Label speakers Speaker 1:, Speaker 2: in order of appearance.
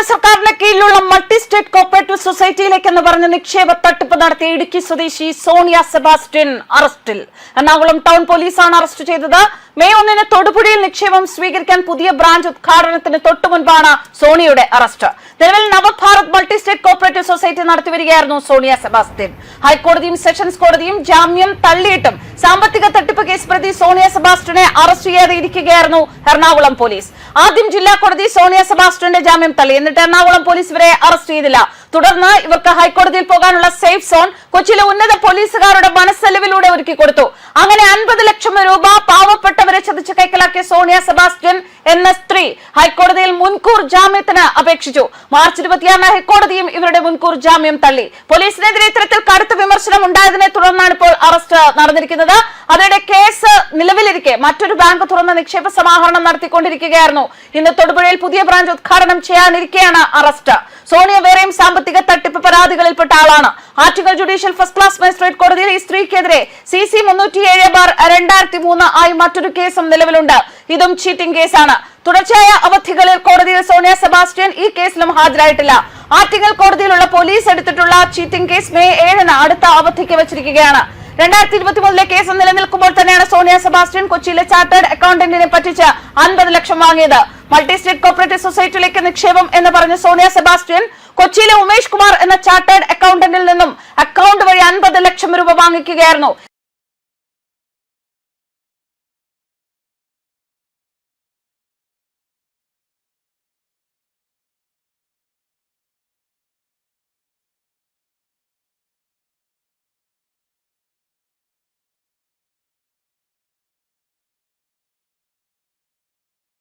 Speaker 1: സർക്കാരിന്റെ കീഴിലുള്ള multi state cooperative സൊസൈറ്റിയിലേക്കെന്ന് പറഞ്ഞ് നിക്ഷേപ തട്ടിപ്പ് നടത്തിയ ഇടുക്കി സ്വദേശി സോണിയ സെബാസ്റ്റ്യൻ അറസ്റ്റിൽ. എറണാകുളം ടൗൺ പോലീസാണ് അറസ്റ്റ് ചെയ്തത്. മെയ് 1-ന് തൊടുപുഴയിൽ നിക്ഷേപം സ്വീകരിക്കാൻ പുതിയ ബ്രാഞ്ച് ഉദ്ഘാടനത്തിന് തൊട്ടുമുൻപാണ് സോണിയയുടെ അറസ്റ്റ്. നിലവിൽ Navbharat multi state cooperative society നടത്തിവരികയായിരുന്നു സോണിയ സെബാസ്റ്റ്യൻ. ഹൈക്കോടതിയും സെഷൻസ് കോടതിയും ജാമ്യം തള്ളിയിട്ടും സാമ്പത്തിക തട്ടിപ്പ് കേസ് പ്രതി സോണിയ സെബാസ്റ്റ്യനെ അറസ്റ്റ് ചെയ്യാതെ ഇരിക്കുകയായിരുന്നു എറണാകുളം പോലീസ്. ആദ്യം ജില്ലാ കോടതി സോണിയ സെബാസ്റ്റ്യന്റെ ജാമ്യം തള്ളി. എന്നിട്ട് എറണാകുളം പോലീസ് ഇവരെ അറസ്റ്റ് ചെയ്തില്ല. തുടർന്ന് ഇവർക്ക് ഹൈക്കോടതിയിൽ പോകാനുള്ള സേഫ് സോൺ കൊച്ചിയിലെ ഉന്നത പോലീസുകാരുടെ മനസ്സലിവിലൂടെ ഒരുക്കി കൊടുത്തു. അങ്ങനെ 50 ലക്ഷം രൂപ പാവപ്പെട്ടവരെ ചതിച്ച് കൈക്കലാക്കിയ സോണിയ സെബാസ്റ്റ്യൻ എന്ന സ്ത്രീ ഹൈക്കോടതിയിൽ മുൻകൂർ ജാമ്യത്തിന് അപേക്ഷിച്ചു. മാർച്ച് 26-ന് ഹൈക്കോടതിയും ഇവരുടെ മുൻകൂർ ജാമ്യം തള്ളി. പോലീസിനെതിരെ ഇത്തരത്തിൽ കടുത്ത വിമർശനം ഉണ്ടായതിനെ തുടർന്നാണ് ഇപ്പോൾ അറസ്റ്റ് നടന്നിരിക്കുന്നത്. അതിനിടെ കേസ് നിലവിലിരിക്കെ മറ്റൊരു ബാങ്ക് തുറന്ന് നിക്ഷേപ സമാഹരണം നടത്തിക്കൊണ്ടിരിക്കുകയായിരുന്നു. ഇന്ന് തൊടുപുഴയിൽ പുതിയ ബ്രാഞ്ച് ഉദ്ഘാടനം ചെയ്യാനിരിക്കെയാണ് അറസ്റ്റ്. സോണിയ വേറെയും സാമ്പത്തിക തട്ടിപ്പ് പരാതികളിൽപ്പെട്ട ആളാണ്. Attingal judicial first class magistrate കോടതിയിൽ ഈ സ്ത്രീക്കെതിരെ CC 307/2003 ആയി മറ്റൊരു കേസും നിലവിലുണ്ട്. ഇതും ചീറ്റിംഗ് കേസാണ്. തുടർച്ചയായ അവധികളിൽ കോടതിയിൽ സോണിയ സെബാസ്റ്റ്യൻ ഈ കേസിലും ഹാജരായിട്ടില്ല. ആറ്റിങ്ങൽ കോടതിയിലുള്ള പോലീസ് എടുത്തിട്ടുള്ള ചീറ്റിംഗ് കേസ് മെയ് 7-ന് അടുത്ത അവധിക്ക് വെച്ചിരിക്കുകയാണ്. 2023-ലെ കേസ് നിലനിൽക്കുമ്പോൾ തന്നെയാണ് സോണിയ സെബാസ്റ്റ്യൻ കൊച്ചിയിലെ ചാർട്ടേഡ് അക്കൗണ്ടന്റിനെ പറ്റിച്ച് 50 ലക്ഷം വാങ്ങിയത്. മൾട്ടി സ്റ്റേറ്റ് കോപ്പറേറ്റീവ് സൊസൈറ്റിയിലേക്ക് നിക്ഷേപം എന്ന് പറഞ്ഞ സോണിയ സെബാസ്റ്റ്യൻ കൊച്ചിയിലെ ഉമേഷ് കുമാർ എന്ന ചാർട്ടേഡ് അക്കൗണ്ടന്റിൽ നിന്നും അക്കൗണ്ട് വഴി 50 ലക്ഷം രൂപ വാങ്ങിക്കുകയായിരുന്നു.